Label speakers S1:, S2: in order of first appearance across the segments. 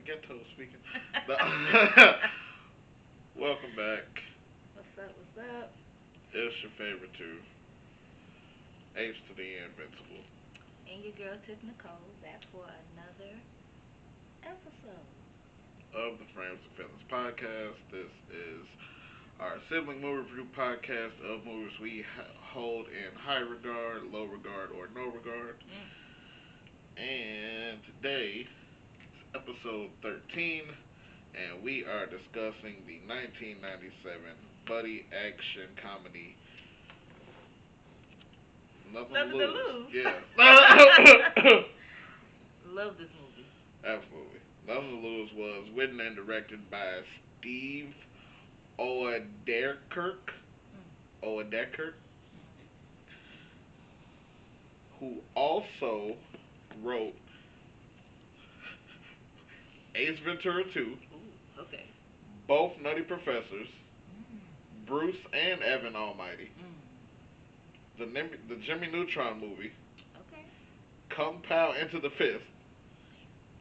S1: ghetto speaking. Welcome back.
S2: What's up? What's up?
S1: It's your favorite two, H to the Invincible
S2: And your girl took Nicole back for another episode.
S1: of the Frames and Feelings podcast. This is our sibling movie review podcast of movies we hold in high regard, low regard, or no regard.
S2: Mm.
S1: And today, episode 13, and we are discussing the 1997 buddy action comedy Nothing to
S2: Nothing to
S1: Lose.
S2: lose.
S1: Yeah.
S2: Love this movie.
S1: Absolutely. Nothing to Lose was written and directed by Steve Oedekerk, Oedekerk, who also wrote Ace Ventura 2,
S2: Ooh, okay.
S1: both Nutty Professors,
S2: Mm.
S1: Bruce and Evan Almighty,
S2: Mm.
S1: the Jimmy Neutron movie,
S2: Okay.
S1: Kung Pao Into the Fist,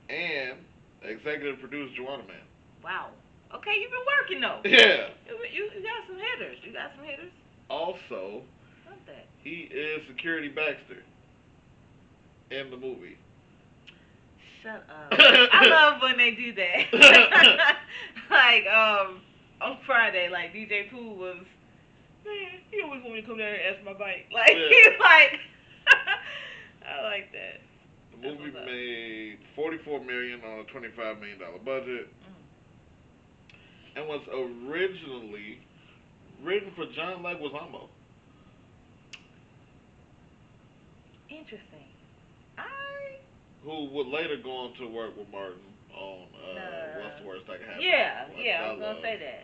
S1: and executive produced Joanna Man.
S2: Wow. Okay, you've been working though.
S1: Yeah.
S2: You got some hitters. You got some hitters.
S1: Also,
S2: Love that.
S1: he is Security Baxter in the movie.
S2: Shut up. I love when they do that. Like, on Friday, like DJ Pooh was, man, he always want me to come down here and ask my bike. Like,
S1: Yeah.
S2: he's like, I like that.
S1: The movie made $44 million on a $25 million budget, and was originally written for John Leguizamo.
S2: Interesting.
S1: Who would later go on to work with Martin on What's the Worst That Can Happen.
S2: Yeah, I was gonna say that.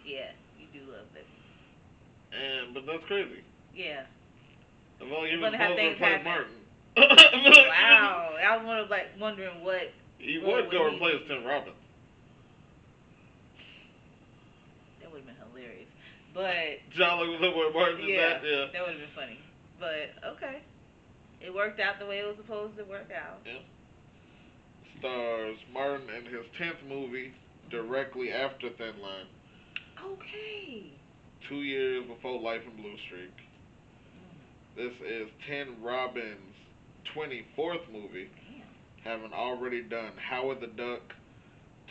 S2: Yeah, you do love that.
S1: But that's crazy.
S2: Yeah.
S1: Of all he
S2: You're
S1: was
S2: gonna have
S1: supposed to
S2: things
S1: replace
S2: happen.
S1: Martin.
S2: Wow, I was wondering what.
S1: He
S2: what
S1: would go
S2: he-
S1: replace Tim Robbins.
S2: That would have been hilarious, but
S1: John Leguizamo with Martin.
S2: yeah,
S1: Yeah.
S2: that would have been funny. But okay, it worked out the way it was supposed to work out.
S1: Yeah. Stars Martin in his 10th movie directly after Thin Line.
S2: Okay.
S1: 2 years before Life in Blue Streak. This is Tim Robbins' 24th movie,
S2: Damn.
S1: having already done Howard the Duck,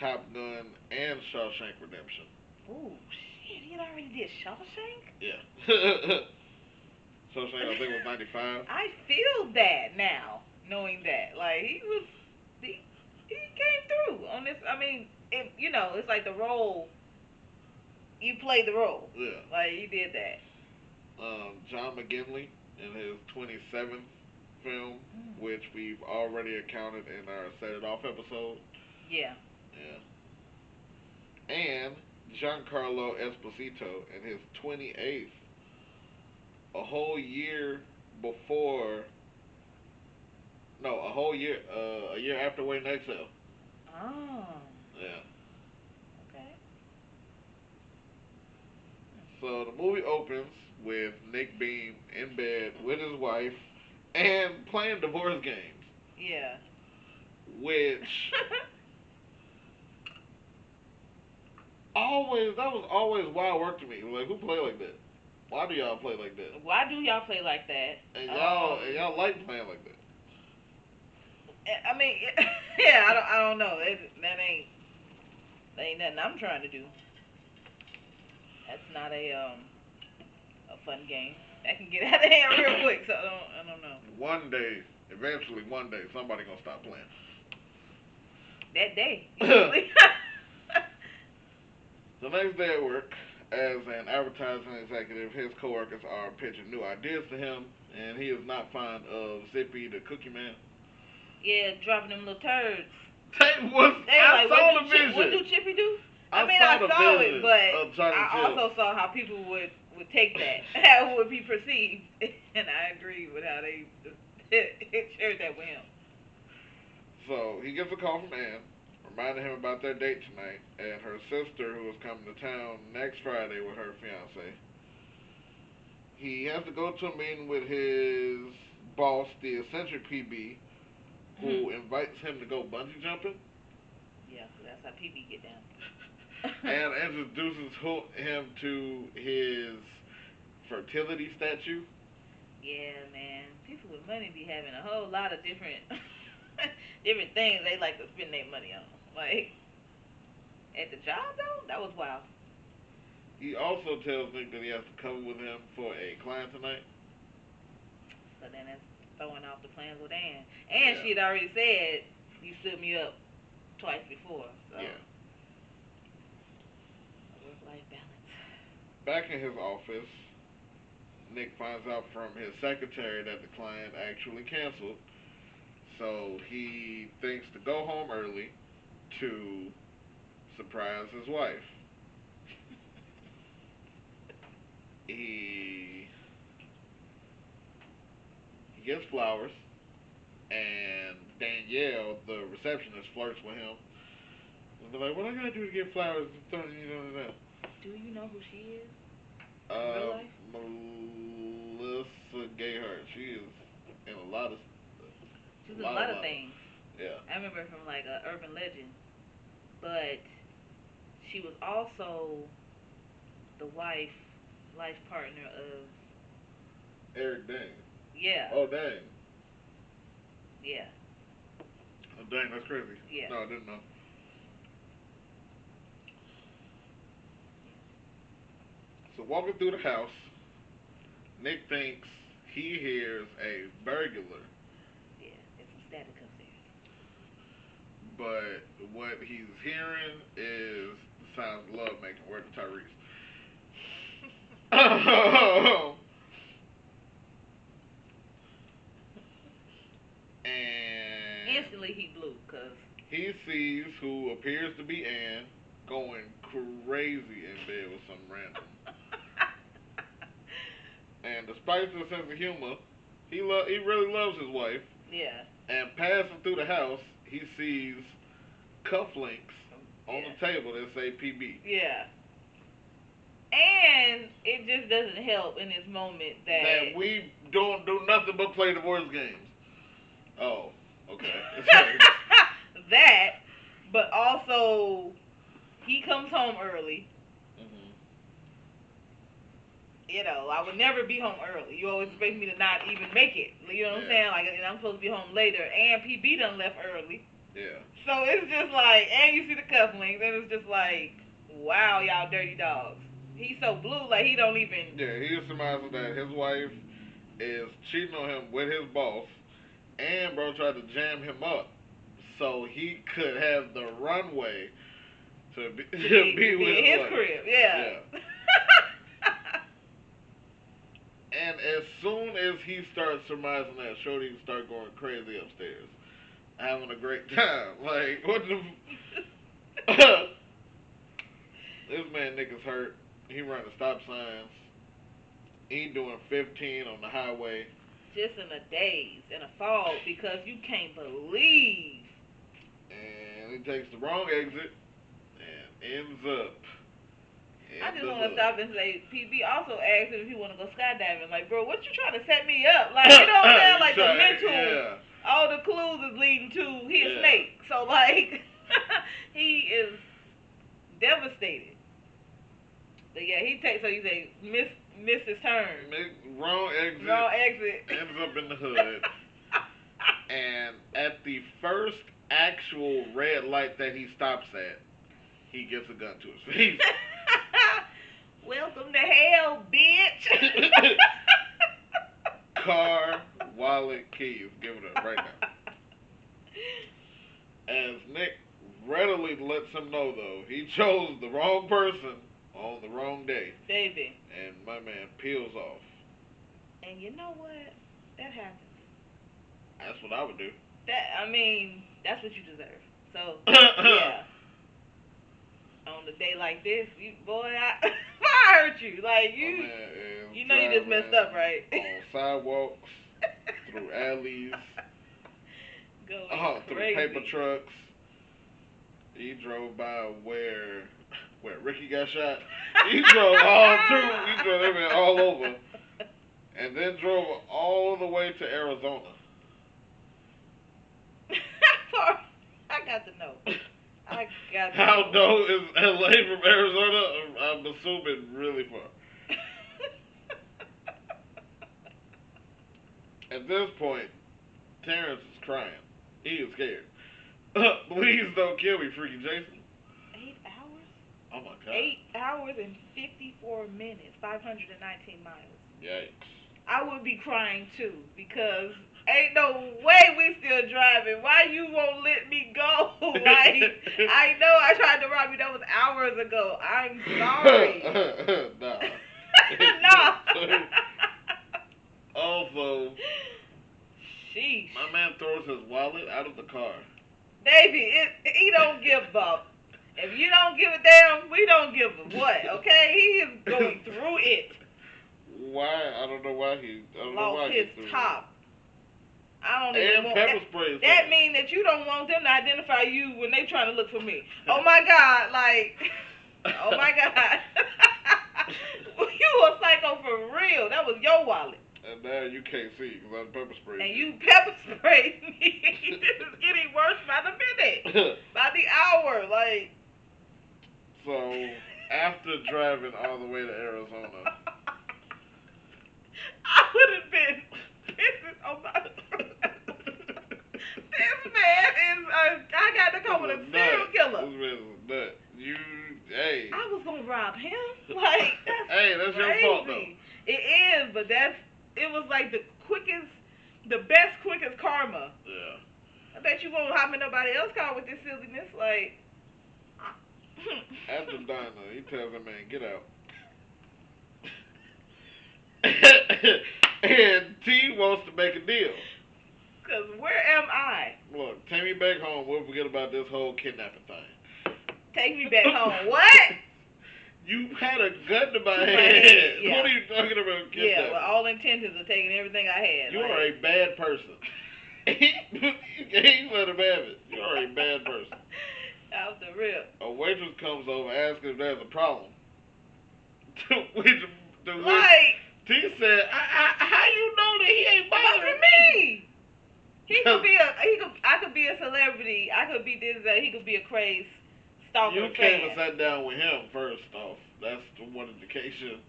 S1: Top Gun, and Shawshank Redemption.
S2: Ooh, shit, he already did Shawshank?
S1: Yeah. Shawshank, I think, was 95.
S2: I feel that now, knowing that. Like, he came through on this. I mean, it's like the role, you played the role.
S1: Yeah.
S2: Like, he did that.
S1: John McGinley in his 27th film, which we've already accounted in our Set It Off episode.
S2: Yeah.
S1: Yeah. And Giancarlo Esposito in his 28th, a whole year before. No, a year after Waiting to Exhale.
S2: Oh.
S1: Yeah.
S2: Okay.
S1: So the movie opens with Nick Beam in bed with his wife and playing divorce games.
S2: Yeah.
S1: Which that was always wild work to me. Like, who play like that? Why do y'all play like that?
S2: Why do y'all play like that?
S1: And y'all like playing like that.
S2: I mean, yeah, I don't know. That ain't nothing I'm trying to do. That's not a fun game. That can get out of hand real quick. So I don't know.
S1: Eventually one day, somebody gonna stop playing.
S2: That day, usually.
S1: The next day at work, as an advertising executive, his coworkers are pitching new ideas to him, and he is not fond of Zippy the Cookie Man.
S2: Yeah, dropping them little turds.
S1: I saw the vision.
S2: What do Chippy do? I
S1: saw
S2: saw it, but I
S1: Chips.
S2: also saw how people would take that, how it would be perceived, and I agree with how they shared that with him.
S1: So he gets a call from Ann, reminding him about their date tonight, and her sister, who is coming to town next Friday with her fiance. He has to go to a meeting with his boss, the eccentric PB, who invites him to go bungee jumping.
S2: Yeah. how PB get down.
S1: And introduces him to his fertility statue.
S2: Yeah, man. People with money be having a whole lot of different different things they like to spend their money on. Like at the job though, that was wild.
S1: He also tells Nick that he has to come with him for a client tonight.
S2: So then that's throwing off the plans with Ann. And
S1: Yeah.
S2: she had already said you stood me up twice before. So
S1: Yeah.
S2: work life balance.
S1: Back in his office, Nick finds out from his secretary that the client actually canceled. So he thinks to go home early to surprise his wife. He he gets flowers, and Danielle, the receptionist, flirts with him. And they're like, "What I gotta do to get flowers?"
S2: Do you know who she is in real
S1: Uh,
S2: life?
S1: Melissa Gayheart. She is in
S2: She's
S1: a
S2: in a
S1: lot of,
S2: lot of
S1: lot of.
S2: things.
S1: Yeah.
S2: I remember her from like a urban legend. But she was also the life partner of
S1: Eric Dane.
S2: yeah.
S1: Oh dang.
S2: Yeah.
S1: Oh dang, that's crazy.
S2: Yeah.
S1: No, I didn't know. So walking through the house, Nick thinks he hears a burglar,
S2: Yeah. There's some static upstairs.
S1: but what he's hearing is the sounds of love making. Word to Tyrese. And
S2: Instantly he blew, cause
S1: he sees who appears to be Ann going crazy in bed with some random. And despite his sense of humor, he really loves his wife.
S2: yeah.
S1: And passing through the house, he sees cufflinks on
S2: Yeah.
S1: the table that say PB.
S2: Yeah. And it just doesn't help in this moment
S1: That
S2: that
S1: we don't do nothing but play divorce games. Oh, okay.
S2: that, but also he comes home early.
S1: Mhm.
S2: You know, I would never be home early. You always expect me to not even make it. You know what I'm
S1: Yeah.
S2: saying? Like, and I'm supposed to be home later. And PB done left early.
S1: Yeah.
S2: So it's just like, and you see the cufflinks, and it's just like, wow, y'all dirty dogs. He's so blue, like he don't even.
S1: Yeah, he is surmising that his wife is cheating on him with his boss, and bro tried to jam him up so he could have the runway to be, to be with
S2: in
S1: his
S2: his
S1: wife.
S2: crib, yeah.
S1: Yeah. And as soon as he starts surmising that, Shorty start going crazy upstairs, having a great time. Like what the? This man Nick is hurt. He running stop signs. He doing 15 on the highway.
S2: Just in a daze, in a fog, because you can't believe.
S1: And he takes the wrong exit and ends up
S2: I
S1: in
S2: just
S1: the
S2: want to
S1: hood.
S2: stop and say, PB also asked him if he want to go skydiving. Like, bro, what you trying to set me up? Like, you know what I'm saying? Like, the mental,
S1: Yeah.
S2: all the clues is leading to he a
S1: Yeah.
S2: snake. So, like, he is devastated. But yeah, he takes, so you say, miss his turn.
S1: Wrong exit.
S2: Wrong exit.
S1: Ends up in the hood. And at the first actual red light that he stops at, he gets a gun to his face.
S2: Welcome to hell, bitch.
S1: Car, wallet, keys. Give it up right now. As Nick readily lets him know, though, he chose the wrong person on the wrong day.
S2: Baby.
S1: And my man peels off.
S2: And you know what? That happens.
S1: That's what I would do.
S2: That's what you deserve. So, yeah. On a day like this, I hurt you. Like, you know you just messed up, right?
S1: On sidewalks, through alleys,
S2: Going
S1: through
S2: crazy.
S1: paper trucks. He drove by where Ricky got shot. He drove all through. He drove that man all over, and then drove all the way to Arizona.
S2: I got to know. I got to
S1: How
S2: know.
S1: no is LA from Arizona? I'm assuming really far. At this point, Terrence is crying. He is scared. Please don't kill me, freaky Jason.
S2: 8 hours?
S1: Oh my god.
S2: 8 hours and 54 minutes, 519 miles.
S1: Yikes.
S2: I would be crying too because ain't no way we still driving. Why you won't let me go? Like, I know I tried to rob you. That was hours ago. I'm sorry.
S1: Nah.
S2: No.
S1: Also,
S2: Sheesh.
S1: my man throws his wallet out of the car.
S2: Baby, he don't give up. If you don't give a damn, we don't give a what, okay? He is going through it.
S1: Why? I don't know why he. I don't know
S2: Lost
S1: why
S2: his
S1: he threw
S2: top.
S1: It.
S2: I don't even
S1: And
S2: want
S1: pepper
S2: that.
S1: spray.
S2: That means that you don't want them to identify you when they trying to look for me. Oh my God, like, oh my God. You a psycho for real. That was your wallet.
S1: And now you can't see because I'm pepper sprayed.
S2: And you pepper sprayed me. This is getting worse by the minute. By the hour, like.
S1: So, after driving all the way to Arizona.
S2: I would have been pissing on my. This man is I got to come with a serial killer.
S1: This man is a nut. Hey.
S2: I was gonna rob him. Like, that's
S1: hey, that's
S2: crazy.
S1: your fault though.
S2: It is, but it was like the quickest karma.
S1: Yeah.
S2: I bet you won't hop in nobody else's car with this silliness. Like,
S1: after Donna, he tells him, man, get out. And T wants to make a deal.
S2: Because where am I?
S1: Look, take me back home. We'll forget about this whole kidnapping thing.
S2: Take me back home. What?
S1: You had a gun to my head.
S2: Yeah.
S1: What are you talking about kidnapping?
S2: Yeah, well, all intentions of taking everything I had.
S1: You are a bad person. You ain't let him have it. You are a bad person.
S2: Off the rip.
S1: A waitress comes over asking if there's a problem. which
S2: Like,
S1: T said, how you know that he ain't bothering
S2: me? I could be a celebrity. I could be this, that. He could be a crazy stalker
S1: You
S2: fan.
S1: came and sat down with him first off. That's the one indication.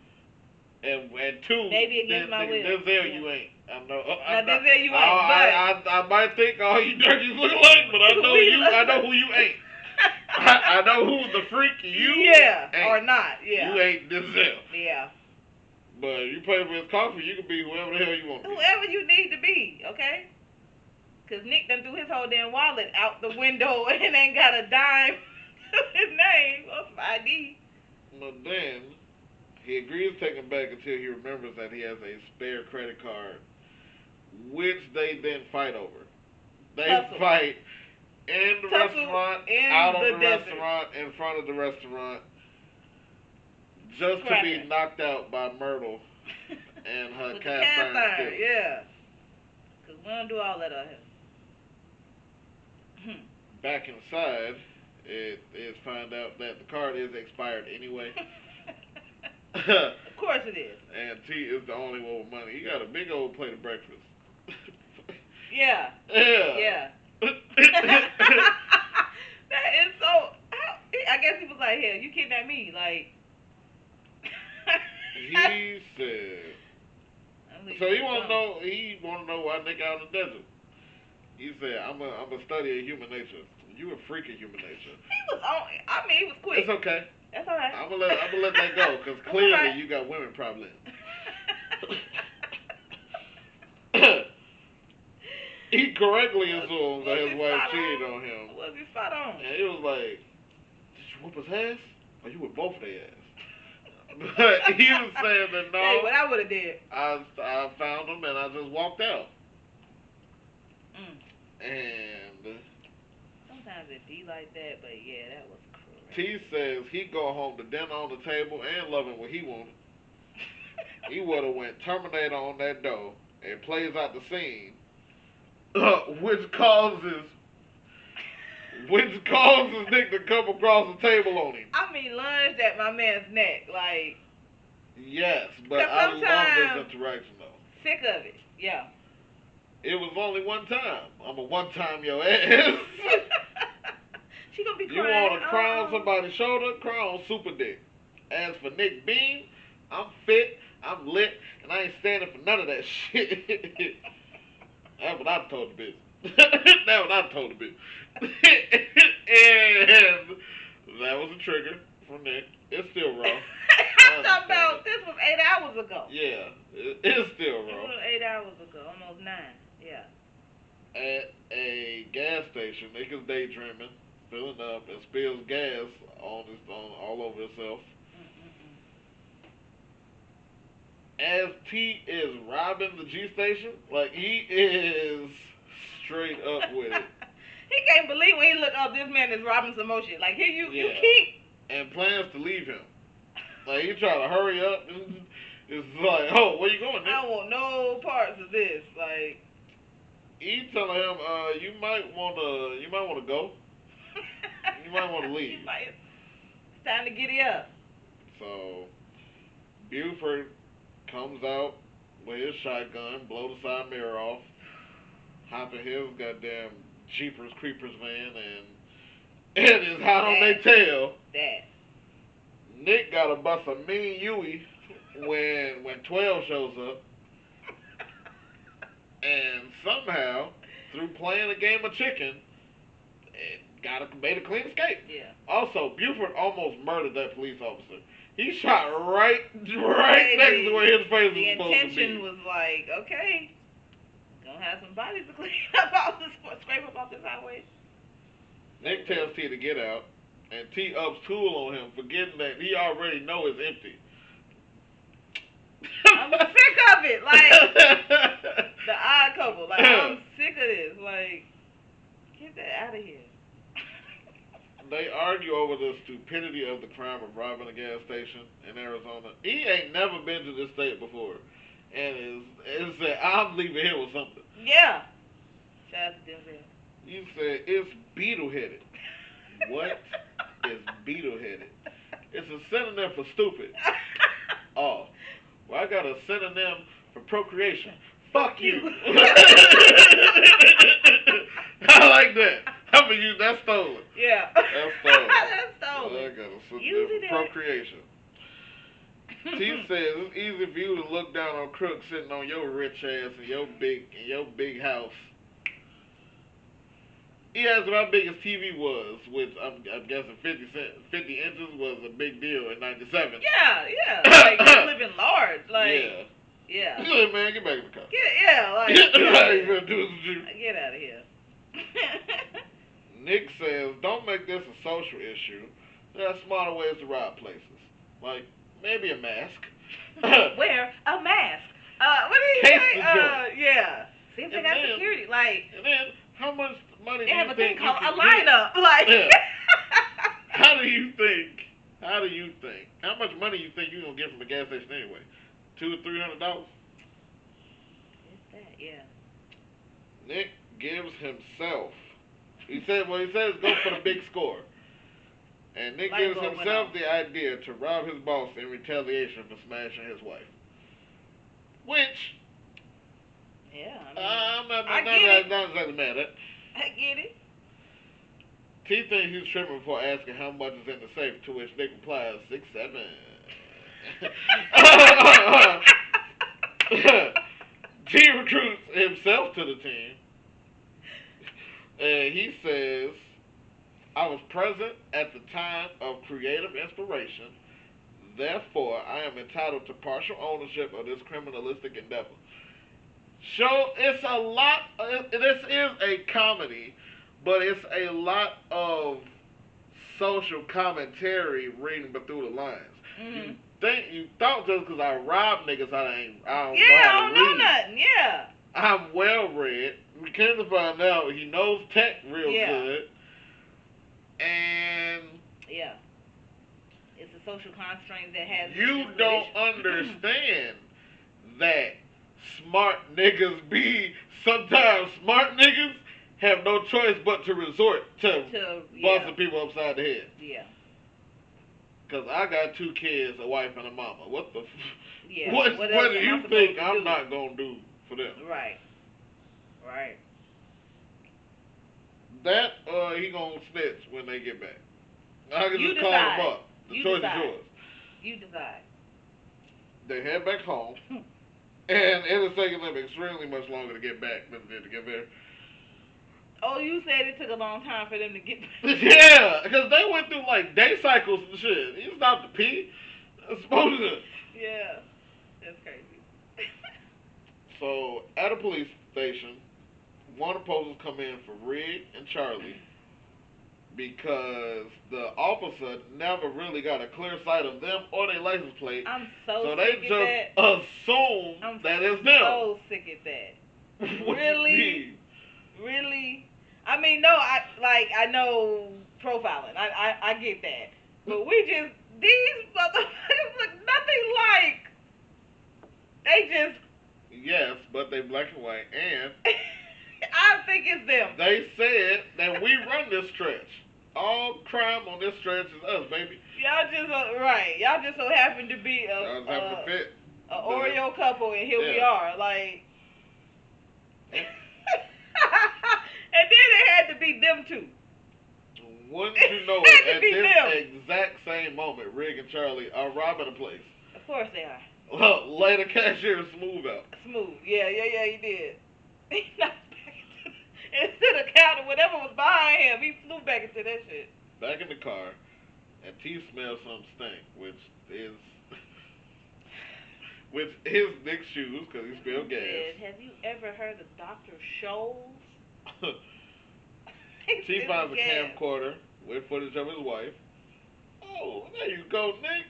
S1: And two,
S2: maybe against my will.
S1: Denzel, you ain't. I know.
S2: Denzel, you ain't.
S1: I might think all you turkeys look alike, but I know you. I know who you ain't. I know who's the freak. You ain't.
S2: Or not. Yeah.
S1: You ain't Denzel.
S2: Yeah.
S1: But you pay for his coffee, you can be whoever the hell you want to be.
S2: Whoever you need to be, okay? Because Nick done threw his whole damn wallet out the window and ain't got a dime his name or some ID.
S1: But then, he agrees to take him back until he remembers that he has a spare credit card, which they then fight over. They fight in the restaurant, out of the restaurant, in front of the restaurant, just to be knocked out by Myrtle and her cast iron skills.
S2: Yeah. Because we don't do all that out here.
S1: Back inside, it is found out that the card is expired anyway.
S2: Of course it is.
S1: And T is the only one with money. He got a big old plate of breakfast.
S2: Yeah.
S1: Yeah.
S2: Yeah. That is so. I guess he was like, "Hell, you kidnapped me." Like.
S1: He said. So he want to know. He want to know why Nick out in the desert. He said, "I'm a study of human nature. You a freak of human nature."
S2: He was on. I mean, he was quick.
S1: It's okay.
S2: That's all right.
S1: I'm gonna let that go because clearly right. You got women problems. He correctly assumes that his wife cheated on him.
S2: Was he spot on?
S1: And he was like, "Did you whoop his ass? Or you with both their ass?" But he was saying that no.
S2: Hey, what I would have did.
S1: I found him and I just walked out.
S2: Mm.
S1: And
S2: sometimes it be like that, but yeah, that was crazy.
S1: T says he go home to dinner on the table and loving what he wanted. He would have went Terminator on that door and plays out the scene, which causes Nick to come across the table on him.
S2: I mean, lunged at my man's neck, like.
S1: Yes, but I love this interaction though.
S2: Sick of it, yeah.
S1: It was only one time. I'm a one-time your ass.
S2: She gonna be
S1: You
S2: crying.
S1: want to cry on somebody's shoulder? Cry on Super Dick. As for Nick Bean, I'm fit, I'm lit, and I ain't standing for none of that shit. That's what I told the bitch. That's what I told the bitch. And that was a trigger from Nick. It's still raw.
S2: I'm talking about this was 8 hours ago.
S1: Yeah, it's still
S2: It
S1: raw.
S2: was 8 hours ago, almost 9. Yeah.
S1: At a gas station, niggas daydreaming, filling up, and spills gas on all over himself. As T is robbing the G station, like he is straight up with it.
S2: He can't believe when he look up. This man is robbing some more shit. Like here you keep
S1: and plans to leave him. Like he try to hurry up. It's like, oh, where you going, Nick?
S2: I don't want no parts of this. Like
S1: he telling him, you might wanna go. You might want to leave.
S2: It's time to giddy up.
S1: So Buford comes out with his shotgun, blow the side mirror off, hop in his goddamn Jeepers Creepers van, and it is hot on their tail.
S2: That.
S1: Nick gotta bust a mean Yui when 12 shows up. And somehow, through playing a game of chicken, made a clean escape.
S2: Yeah.
S1: Also, Buford almost murdered that police officer. He shot right next to where his face was supposed to be.
S2: The intention was like, okay, gonna have some bodies to clean up all this, scrape up off this highway.
S1: Nick tells T to get out, and T ups tool on him, forgetting that he already know it's empty.
S2: I'm sick of it, like the odd couple. Like I'm sick of this. Like, get that out of here.
S1: They argue over the stupidity of the crime of robbing a gas station in Arizona. He ain't never been to this state before, and is said, I'm leaving here with something.
S2: Yeah. Shout out to Denzel.
S1: You said it's beetle-headed. What is beetle-headed? It's a synonym for stupid. Oh, well, I got a synonym for procreation. Fuck you. I like that. I'm gonna use that stolen.
S2: Yeah.
S1: That's stolen.
S2: That's stolen.
S1: I got a synonym for procreation. T says it's easy for you to look down on crooks sitting on your rich ass in your big house. He asked what how big his TV was, which I'm guessing 50 inches was a big deal in '97.
S2: Yeah. Like you living large, like yeah.
S1: He said, man, get back in the car.
S2: Like get out of here.
S1: Nick says, don't make this a social issue. There are smarter ways to rob places, like maybe a mask.
S2: Wear a mask. What did he say? Yeah. Seems they got security. Like.
S1: And then, how much money
S2: they
S1: do
S2: have
S1: you
S2: a
S1: think
S2: thing called a
S1: get?
S2: lineup. Like.
S1: Yeah. How do you think? How much money you think you gonna get from a gas station anyway? $200 to $300?
S2: It's that, yeah.
S1: Nick gives himself. He says go for the big score. And Nick gives himself the idea to rob his boss in retaliation for smashing his wife. Which,
S2: yeah,
S1: I'm not exactly mad at.
S2: I get it.
S1: T thinks he's tripping before asking how much is in the safe, to which Nick replies, 6-7. T recruits himself to the team. And he says, I was present at the time of creative inspiration. Therefore, I am entitled to partial ownership of this criminalistic endeavor. So, it's a lot, this is a comedy, but it's a lot of social commentary reading between the lines.
S2: Mm-hmm.
S1: You thought just because I robbed niggas, I don't know how to read.
S2: Yeah, I don't know nothing, yeah.
S1: I'm well read. We came to find out he knows tech real good. And
S2: yeah, it's a social constraint that has.
S1: You don't understand that smart niggas be sometimes smart niggas have no choice but to resort to busting people upside the head.
S2: Yeah.
S1: Cause I got 2 kids, a wife and a mama. What the?
S2: Yeah.
S1: What do you think I'm not gonna do for them?
S2: Right.
S1: That or he gonna snitch when they get back. I can
S2: You
S1: just call him
S2: decide.
S1: up. The
S2: You
S1: choice is
S2: decide.
S1: yours.
S2: You decide.
S1: They head back home, and it has taken them extremely much longer to get back than it did to get there.
S2: Oh, you said it took a long time for them to get back.
S1: Yeah, because they went through like day cycles and shit. He stopped to pee. Supposed to.
S2: Yeah. That's crazy.
S1: So at a police station, one of the posters come in for Rig and Charlie because the officer never really got a clear sight of them or their license plate.
S2: I'm so
S1: So
S2: sick
S1: they
S2: at that.
S1: just assume
S2: I'm
S1: that it's them.
S2: so sick at that.
S1: What
S2: Really?
S1: you mean?
S2: Really? I mean, no, I know profiling. I get that. But these motherfuckers look nothing like. They just.
S1: Yes, but they black and white, and
S2: I think it's them.
S1: they said that we run this stretch. All crime on this stretch is us, baby.
S2: Y'all just right. Y'all just so happen to be
S1: Y'all just happen to fit.
S2: a Oreo couple, and here we are. Like, and then it had to be them two.
S1: Wouldn't you know
S2: Had to
S1: it, at
S2: be
S1: this
S2: them.
S1: exact same moment, Rig and Charlie are robbing a place.
S2: Of course they are.
S1: Lay the cashier Smooth out.
S2: Smooth. Yeah, he did. He knocked back into the counter, whatever was behind him, he flew back into that shit.
S1: Back in the car, and T smells some stink, which is Nick's shoes, because he spilled gas.
S2: Have you ever heard of Dr. Scholl's?
S1: T finds a camcorder with footage of his wife. Oh, there you go, Nick.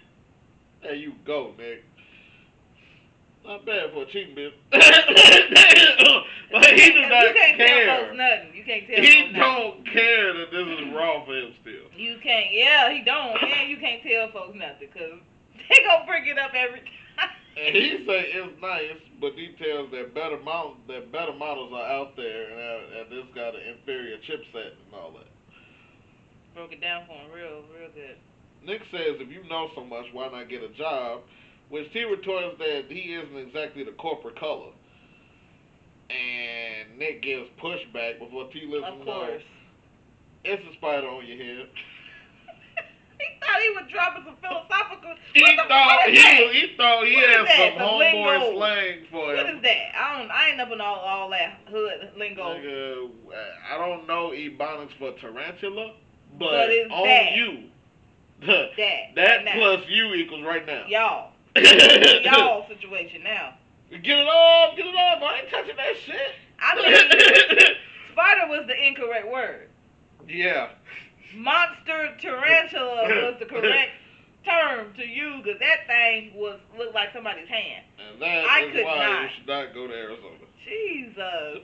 S1: There you go, Nick. Not bad for a cheating bitch. But he does not
S2: You can't
S1: care.
S2: tell folks nothing. You can't tell
S1: He
S2: folks
S1: don't
S2: nothing.
S1: care that this is wrong for him still.
S2: You can't. Yeah, he don't. And you can't tell folks nothing because they gonna bring it up every time.
S1: And he say it's nice, but details that better models are out there, and this got an inferior chipset and all that.
S2: Broke it down for him real good.
S1: Nick says, if you know so much, why not get a job? Which T retorts that he isn't exactly the corporate color. And Nick gives pushback before T lets him know it's a spider on your head.
S2: He thought he was dropping some philosophical.
S1: He thought he had some
S2: Some
S1: homeboy
S2: lingo.
S1: slang for him.
S2: What is that? I ain't up in all that hood lingo.
S1: Nigga, I don't know Ebonics for tarantula, but
S2: it's
S1: on
S2: that.
S1: you.
S2: That right
S1: plus you equals right now.
S2: Y'all. Y'all situation now.
S1: Get it off. I ain't touching that shit.
S2: I mean, spider was the incorrect word.
S1: Yeah.
S2: Monster tarantula was the correct term to use because that thing looked like somebody's hand.
S1: And that
S2: I
S1: is
S2: could
S1: why
S2: not.
S1: you should not go to Arizona.
S2: Jesus.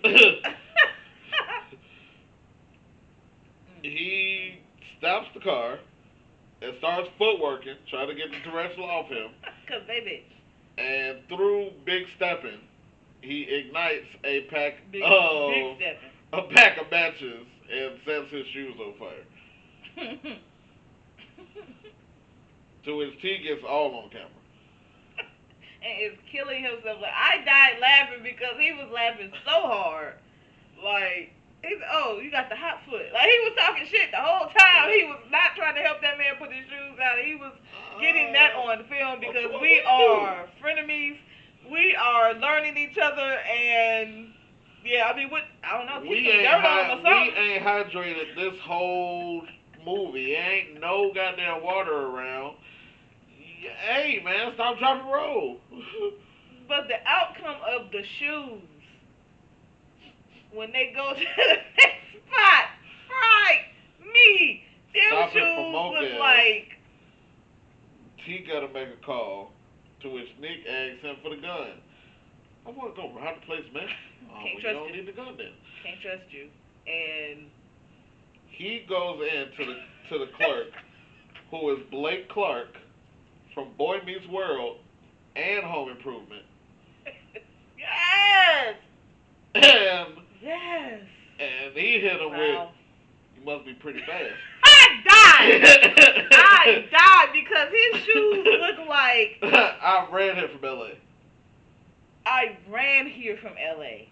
S1: He stops the car and starts footworking, trying to get the tarantula off him.
S2: Cause baby.
S1: And through big stepping, he ignites a pack
S2: Big
S1: of matches and sets his shoes on fire. To which T gets all on camera.
S2: And is killing himself. Like, I died laughing because he was laughing so hard. Like, you got the hot foot. Like, he was talking shit the whole time. He was not trying to help that man put his shoes out. He was getting that on film because we are frenemies. We are learning each other, and yeah, I mean, I don't know.
S1: We ain't hydrated this whole movie. Ain't no goddamn water around. Hey, man, stop, drop, and roll.
S2: But the outcome of the shoes, when they go to the next spot, right, me, them shoes look like...
S1: T gotta make a call, to which Nick asks him for the gun. I want to go rob the place, man.
S2: Can't trust
S1: you don't
S2: you.
S1: need the gun then.
S2: Can't trust you. And...
S1: He goes in to the clerk, who is Blake Clark, from Boy Meets World and Home Improvement.
S2: Yes!
S1: And
S2: Yes!
S1: And he hit him with, you must be pretty fast.
S2: I died because his shoes look like...
S1: I ran here from L.A.
S2: I ran here from L.A.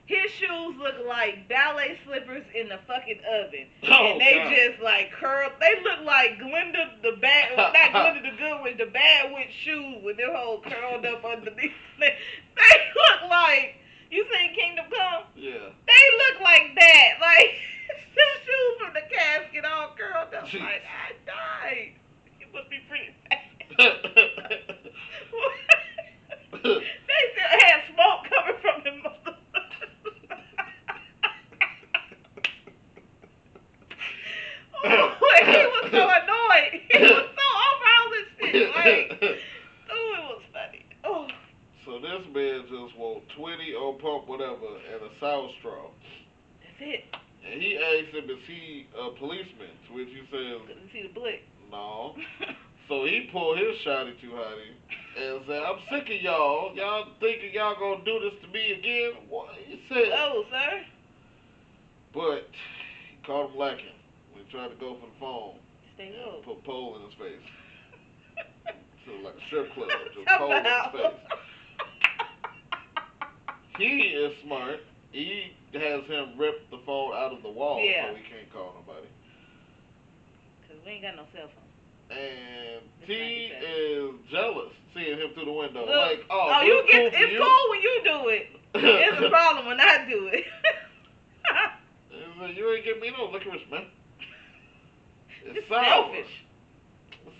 S2: His shoes look like ballet slippers in the fucking oven.
S1: Oh,
S2: And they
S1: God.
S2: just like curl. They look like Glenda the bad, not Glenda the good witch, the bad witch shoes with their whole curled up underneath. They look like, you seen Kingdom Come?
S1: Yeah.
S2: They look like that. Like, them shoes from the casket all curled up.
S1: Jeez.
S2: Like, I died. You must be pretty fat. They still had smoke coming from them motherfuckers. Oh, he was so annoyed. He was so over all this shit. Like, oh, it was funny. Oh.
S1: So this man just want 20 on pump whatever and a sour straw.
S2: That's it.
S1: And he asked him, is he a policeman? To which he says,
S2: Couldn't see the blick.
S1: no. So he pulled his shotty too hotty and said, I'm sick of y'all. Y'all thinking y'all gonna do this to me again? What? He said.
S2: Oh, sir.
S1: But he caught him lacking when he tried to go for the phone.
S2: Stay
S1: and
S2: low.
S1: put a pole in his face. So like a strip club, just pole in his face. He is smart. He has him rip the phone out of the wall
S2: Yeah.
S1: so he can't call nobody.
S2: Because we ain't got no cell phone.
S1: And
S2: It's
S1: T
S2: 97.
S1: is jealous seeing him through the window.
S2: Look,
S1: like,
S2: oh,
S1: this
S2: you
S1: cool
S2: get
S1: for
S2: it's
S1: you.
S2: cool when you do it. It's a problem when I do it.
S1: He's like, you ain't give me no licorice, man. It's
S2: It's
S1: sour.
S2: selfish.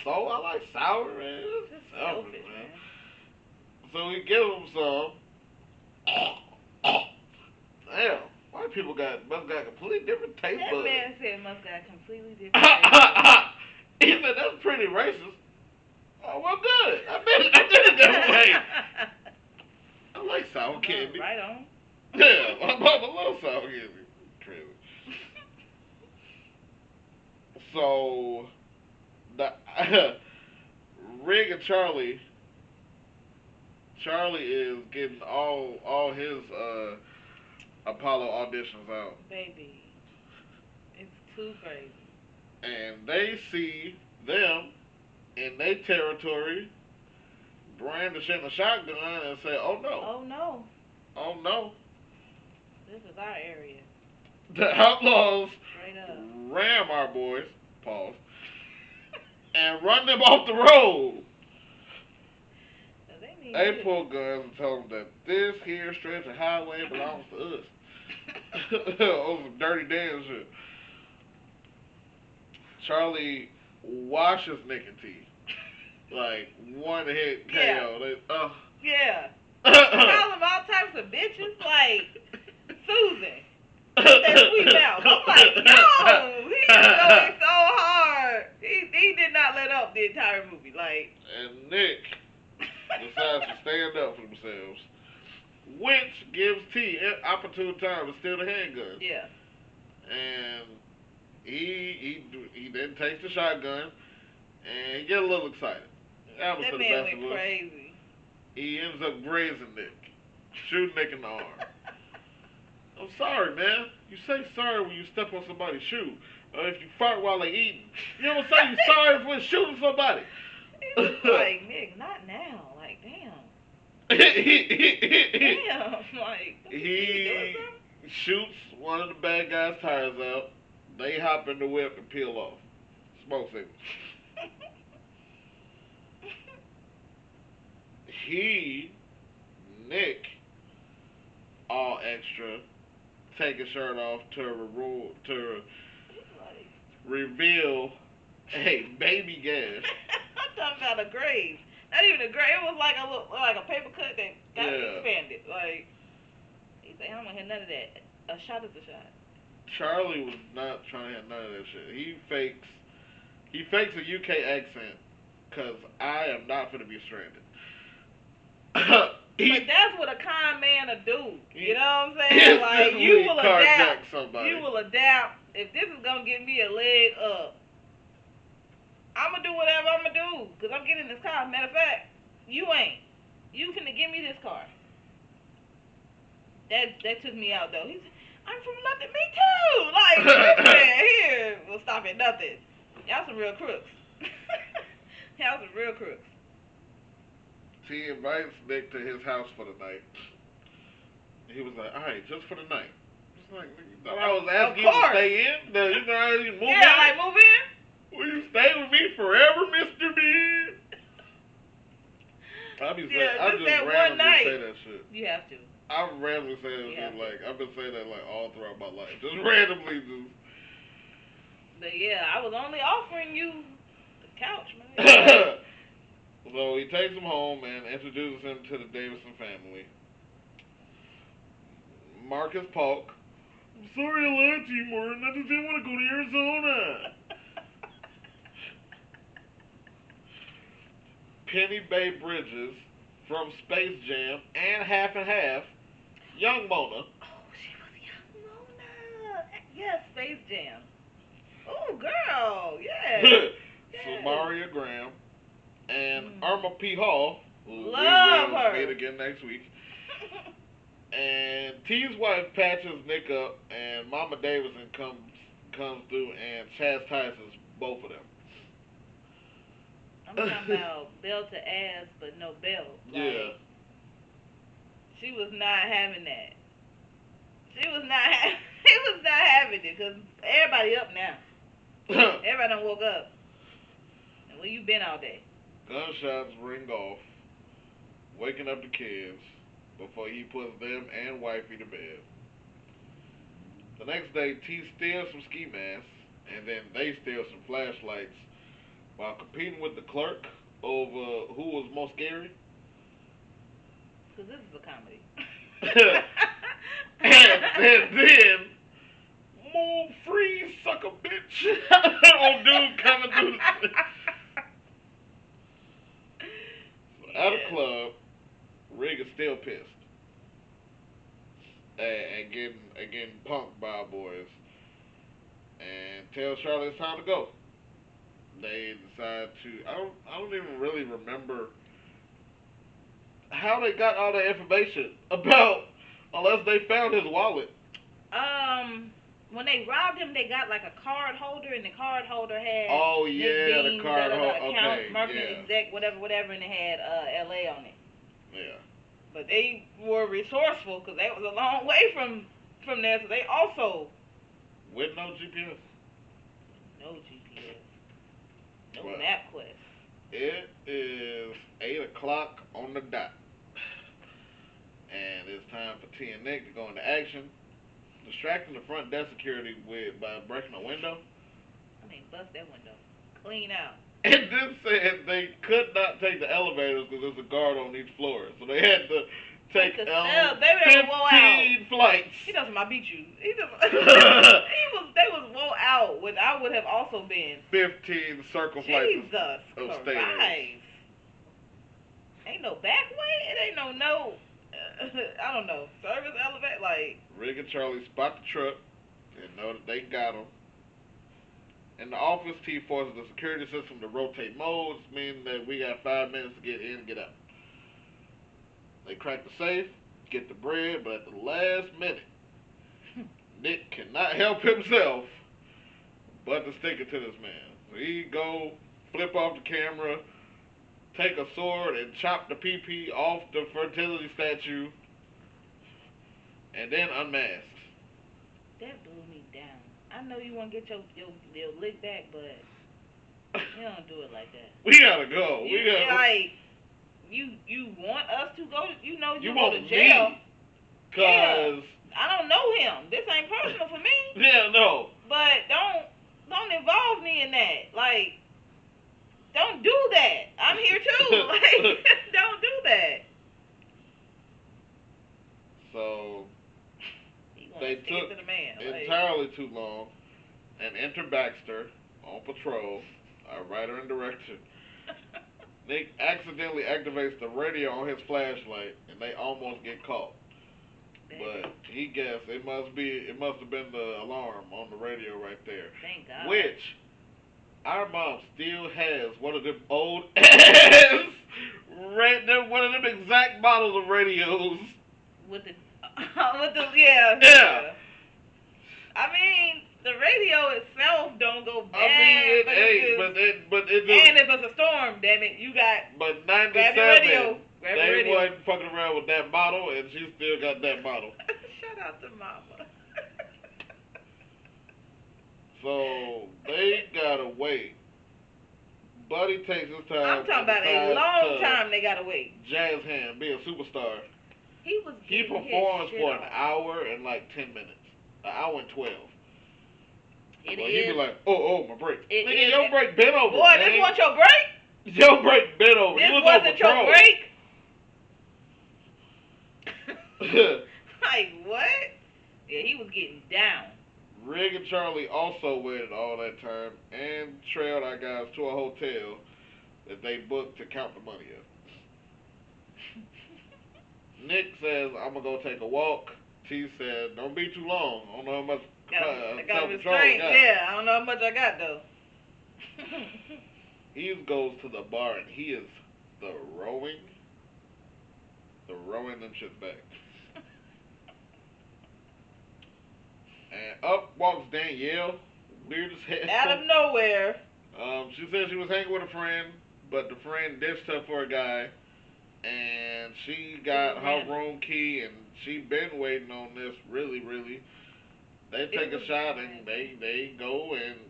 S1: So I like sour, man.
S2: It's
S1: It's
S2: selfish,
S1: selfish, man.
S2: man.
S1: So we give him some. Damn, white people must got completely different taste
S2: That
S1: buds.
S2: man said must got completely different taste.
S1: He said that's pretty racist. Oh well, good. I did it that way. I like sour candy.
S2: Right on.
S1: Yeah, I love sour candy. Crazy. So, Rig and Charlie is getting all his Apollo auditions out,
S2: Baby, it's too crazy.
S1: and they see them in their territory brandishing a shotgun and say, "Oh no,
S2: Oh no,
S1: oh no!"
S2: this is our area.
S1: The outlaws
S2: Straight up.
S1: ram our boys, pause, and run them off the road.
S2: So they need
S1: They
S2: you.
S1: pull guns and tell them that this here stretch of highway belongs to us. Oh, some dirty damn shit. Charlie washes Nick and T. Like, one hit KO.
S2: Yeah.
S1: They,
S2: Yeah. Call them all types of bitches, like Susan. That sweet mouth. I'm like, yo, he's going so hard. He did not let up the entire movie. Like,
S1: And Nick decides to stand up for themselves, which gives T an opportune time to steal the handgun.
S2: yeah.
S1: And he then takes the shotgun and he get a little excited. That was
S2: That
S1: for the
S2: man
S1: best of
S2: went
S1: us.
S2: crazy.
S1: He ends up grazing Nick, shooting Nick in the arm. I'm sorry, man. You say sorry when you step on somebody's shoe, or if you fart while they eating. You don't say you sorry for shooting somebody.
S2: He was like, Nick, not now. Like, damn. Damn. Like, what you doing
S1: He
S2: something?
S1: shoots one of the bad guys' tires out. They hop in the whip and peel off. Smoke signal. Nick, all extra, take his shirt off to reveal a baby gash.
S2: I'm talking about a grave. Not even a grave. It was like a paper cut that got expanded. Like, he said, I'm gonna hit none of that. A shot is a shot.
S1: Charlie was not trying to hit none of that shit. He fakes a UK accent, cause I am not gonna be stranded.
S2: But that's what a con man will do. You know what I'm saying? Like, you will adapt. You will adapt. If this is gonna give me a leg up, I'm gonna do whatever I'm gonna do, cause I'm getting this car. Matter of fact, you ain't. You finna give me this car. That took me out though. He said, I'm from London. Me too. Like, man, here we'll stop at nothing. Y'all some real crooks. Y'all some real crooks.
S1: He invites Nick to his house for the night. He was like, all right, just for the night. It's like,
S2: Well,
S1: I was
S2: of
S1: asking you to
S2: course.
S1: stay in. You know how you move in?
S2: Yeah, like move in.
S1: Will you stay with me forever, Mr. B? I be saying, I
S2: just
S1: just
S2: that one
S1: randomly
S2: night.
S1: say that shit.
S2: You have to.
S1: I randomly say that
S2: Yeah.
S1: shit, like, I've been saying that, like, all throughout my life. Just randomly, just.
S2: But yeah, I was only offering you the couch, man.
S1: So he takes him home and introduces him to the Davidson family. Marcus Polk. I'm sorry I lied to you, Martin. I just didn't want to go to Arizona. Penny Bay Bridges from Space Jam and Half and Half. Young Mona.
S2: Oh, she was young Mona. Yes, Space Jam. Oh, girl. Yeah.
S1: Samaria Graham. And Irma P. Hall, who
S2: Love
S1: we will
S2: her.
S1: meet again next week. And T's wife patches Nick up, and Mama Davidson comes through and chastises both of them.
S2: I'm talking about belt to ass, but no belt. Like,
S1: Yeah.
S2: She was not having that. She was not. He was not having it because everybody up now. Everybody done woke up. And where you been all day?
S1: Gunshots ring off, waking up the kids before he puts them and wifey to bed. The next day, T steals some ski masks, and then they steal some flashlights while competing with the clerk over who was most scary.
S2: Because this is a comedy.
S1: and then move free, sucker bitch. Old dude coming through the At a club, Rig is still pissed and getting punked by our boys, and tells Charlie it's time to go. They decide to. I don't even really remember how they got all that information about, unless they found his wallet.
S2: When they robbed him, they got like a card holder, and the card holder had
S1: Oh
S2: Nick
S1: yeah,
S2: Dean,
S1: the card holder.
S2: account,
S1: Okay,
S2: marketing exec, whatever, and it had LA on it.
S1: Yeah.
S2: But they were resourceful because they was a long way from there, so they also
S1: With no GPS.
S2: no GPS, no
S1: Well,
S2: MapQuest.
S1: It is 8 o'clock on the dot, and it's time for T and Nick to go into action, distracting the front desk security by breaking a window.
S2: I mean, bust that window, clean out.
S1: And then said they could not take the elevators because there's a guard on each floor, so they had to take 15 flights.
S2: He doesn't. I beat you. He doesn't. They was woe out when I would have also been.
S1: 15 circle flights of stairs.
S2: Ain't no back way. It ain't no. I don't know. Service elevator like.
S1: Rig and Charlie spot the truck and know that they got him. In the office, T forces the security system to rotate modes, meaning that we got 5 minutes to get in and get out. They crack the safe, get the bread, but at the last minute, Nick cannot help himself but to stick it to this man. So he go flip off the camera, take a sword and chop the PP off the fertility statue, and then unmask.
S2: That blew me down. I know you want to get your lick back, but you don't do it like that.
S1: We gotta go.
S2: You want us to go? You know you
S1: want
S2: go to jail.
S1: Me, cause
S2: I don't know him. This ain't personal for me.
S1: Yeah, no.
S2: But don't involve me in that. Like, don't do that. I'm here too. Like, don't do that.
S1: So they took
S2: to the man.
S1: entirely too long, and enter Baxter on patrol, our writer and director. Nick accidentally activates the radio on his flashlight, and they almost get caught. But he guessed it must have been the alarm on the radio right there.
S2: Thank God.
S1: Which our mom still has one of them old ass one of them exact models of radios.
S2: With the yeah. I mean, the radio itself don't go bad.
S1: I mean, but it just,
S2: and if it's a storm, damn it, you got
S1: but 97.
S2: Grab Favorite
S1: They
S2: radio.
S1: wasn't fucking around with that model, and she still got that model.
S2: Shout out to Mama.
S1: So they gotta wait. Buddy takes his time.
S2: I'm talking about a long time they gotta wait.
S1: Jazz hand, be a superstar.
S2: He
S1: performs for an
S2: off.
S1: hour and like 10 minutes. An hour and 12.
S2: It
S1: Well,
S2: is.
S1: he be like, oh, my break.
S2: It
S1: Nigga,
S2: is.
S1: your break been over.
S2: Boy,
S1: man.
S2: this wasn't your break?
S1: Your break been over.
S2: This
S1: You was
S2: wasn't
S1: on patrol.
S2: your break? Like, what? Yeah, he was getting down.
S1: Rig and Charlie also waited all that time and trailed our guys to a hotel that they booked to count the money up. Nick says, I'm going to go take a walk. T said, don't be too long. I don't know how much self-control I got.
S2: Yeah, I don't know how much I got, though.
S1: He goes to the bar and he is throwing them shit back. And up walks Danielle, weird as hell.
S2: Out of nowhere.
S1: She said she was hanging with a friend, but the friend ditched her for a guy, and she got her room key, and she been waiting on this really. They take a shot, and they go, and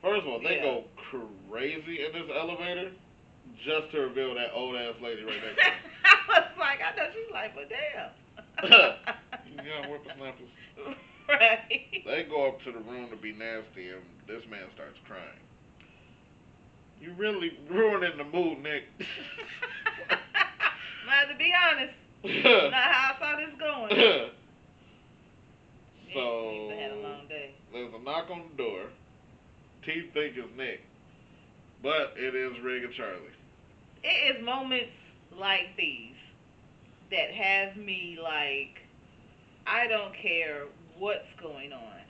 S1: first of all, they go crazy in this elevator just to reveal that old-ass lady right next to them.
S2: I was like, I know she's like, but damn.
S1: Yeah, whippersnappers.
S2: Right.
S1: They go up to the room to be nasty, and this man starts crying. You really ruining the mood, Nick.
S2: Now, to be honest, not how I saw this going.
S1: So,
S2: had a long day.
S1: There's a knock on the door. T think it's Nick, but it is Rig and Charlie.
S2: It is moments like these that have me like, I don't care what's going on.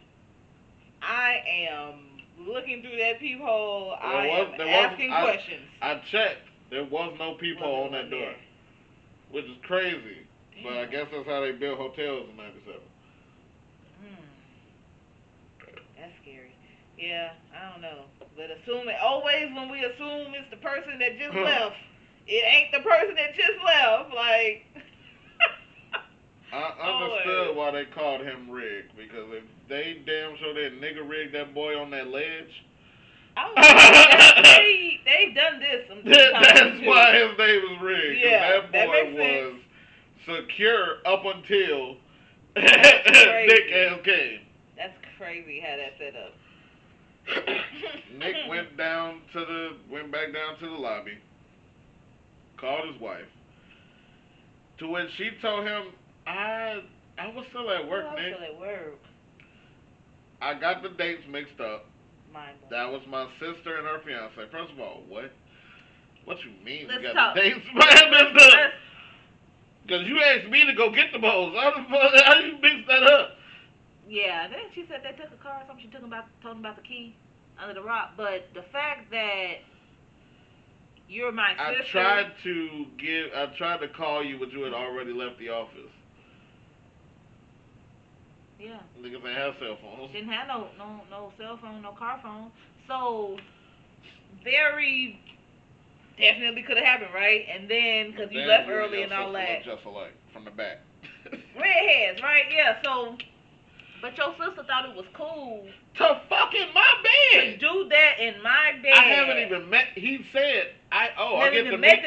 S2: I am looking through that peephole. I am asking questions.
S1: I checked. There was no peephole on that door, which is crazy. Damn. But I guess that's how they built hotels in '97.
S2: That's scary. Yeah, I don't know. But always when we assume it's the person that just left, it ain't the person that just left. Like,
S1: I understood why they called him Rig, because if they damn sure they nigga rigged that boy on that ledge.
S2: They've done this sometimes.
S1: That's why his name was Rig.
S2: Yeah,
S1: that boy was secure up until Nick ass came.
S2: That's crazy how that set up.
S1: Nick went back down to the lobby, called his wife, to which she told him, I was still at work, Nick.
S2: Still at work.
S1: I got the dates mixed up.
S2: Mind-blowing.
S1: That was my sister and her fiance. First of all, what? What you mean you got
S2: talk.
S1: the dates mixed up? Because you asked me to go get the hoes. How do you mix that up?
S2: Yeah, then she said they took a car or something. She told them about the key under the rock. But the fact that you're my sister.
S1: I tried to call you, but you had already left the office.
S2: Yeah.
S1: Niggas ain't have cell phones.
S2: Didn't have no cell phone, no car phone. So, very definitely could have happened, right? And then, because you left early and all that.
S1: Just alike, from the back.
S2: Redheads, right? Yeah, so, but your sister thought it was cool.
S1: To fuck in my bed.
S2: To do that in my bed.
S1: I haven't even met, he said, I get to meet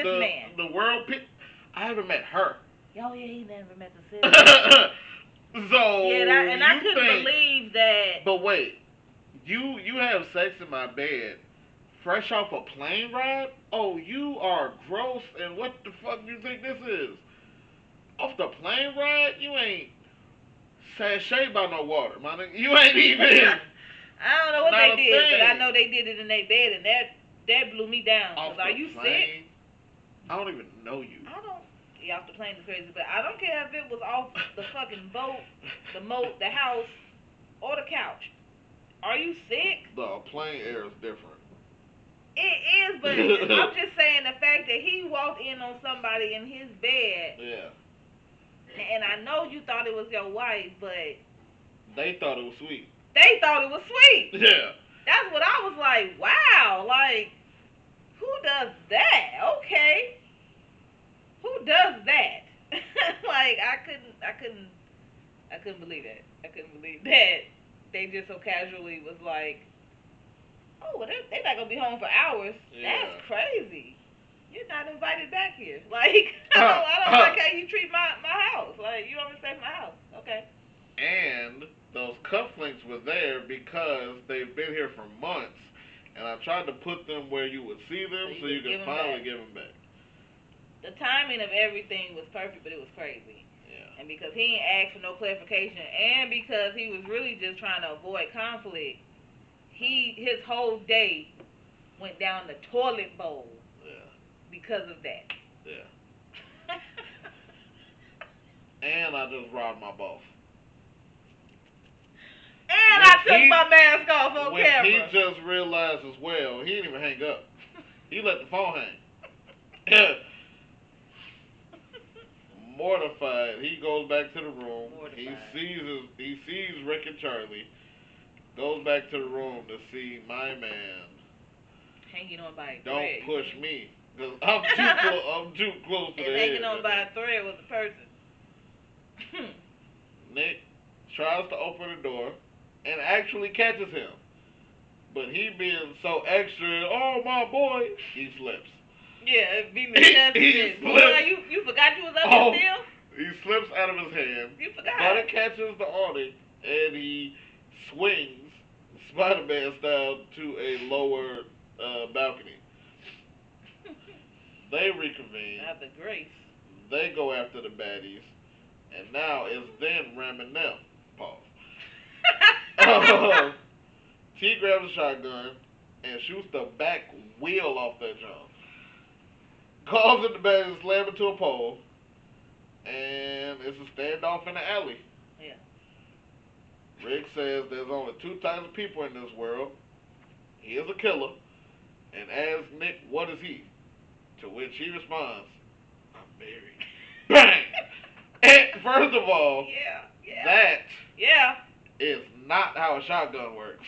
S1: the world I haven't met her.
S2: Oh, yeah, he never met the sister.
S1: So
S2: yeah, I couldn't believe that.
S1: But wait, you have sex in my bed, fresh off a plane ride? Oh, you are gross. And what the fuck do you think this is? Off the plane ride? You ain't sashay by no water, my nigga. You ain't even.
S2: I don't know what they did, but I know they did it in their bed, and that blew me down.
S1: Off
S2: are you sick?
S1: I don't even know you.
S2: Yeah, off the plane is crazy, but I don't care if it was off the fucking boat, the house, or the couch. Are you sick?
S1: The plane air is different.
S2: It is, but I'm just saying the fact that he walked in on somebody in his bed.
S1: Yeah.
S2: And I know you thought it was your wife, but
S1: they thought it was sweet.
S2: They thought it was sweet.
S1: Yeah.
S2: That's what I was like, wow, like, who does that? Okay. I couldn't believe that. I couldn't believe that they just so casually was like, oh, well, they're not gonna be home for hours.
S1: Yeah.
S2: That's crazy. You're not invited back here. Like, I don't like how you treat my house. Like, you don't respect my house. Okay.
S1: And those cufflinks were there because they've been here for months, and I tried to put them where you would see them so you could finally give them back.
S2: The timing of everything was perfect, but it was crazy.
S1: Yeah.
S2: And because he didn't ask for no clarification, and because he was really just trying to avoid conflict, his whole day went down the toilet bowl.
S1: Yeah.
S2: Because of that.
S1: Yeah. And I just robbed my boss.
S2: And I took my mask off on camera.
S1: He just realized as well, he didn't even hang up. He let the phone hang. Mortified, he goes back to the room. He sees Rick and Charlie. Goes back to the room to see my man.
S2: Hanging on by a
S1: thread. Don't push me, cause I'm too close to the head.
S2: Hanging on by a thread was a person.
S1: Nick tries to open the door and actually catches him, but he being so extra, oh my boy, he slips.
S2: Yeah, beating the chest. Boy, you forgot you was up there still?
S1: He slips out of his hand.
S2: You forgot.
S1: But it catches the awning, and he swings Spider-Man style to a lower balcony. They reconvene.
S2: Have the grace.
S1: They go after the baddies, and now it's then ramming them. Pause. T grabs a shotgun and shoots the back wheel off that jump. Calls in the back and slams into a pole. And it's a standoff in the alley.
S2: Yeah.
S1: Rick says there's only two types of people in this world. He is a killer. And asks Nick, what is he? To which he responds, I'm married. Bang! And first of all, that is not how a shotgun works.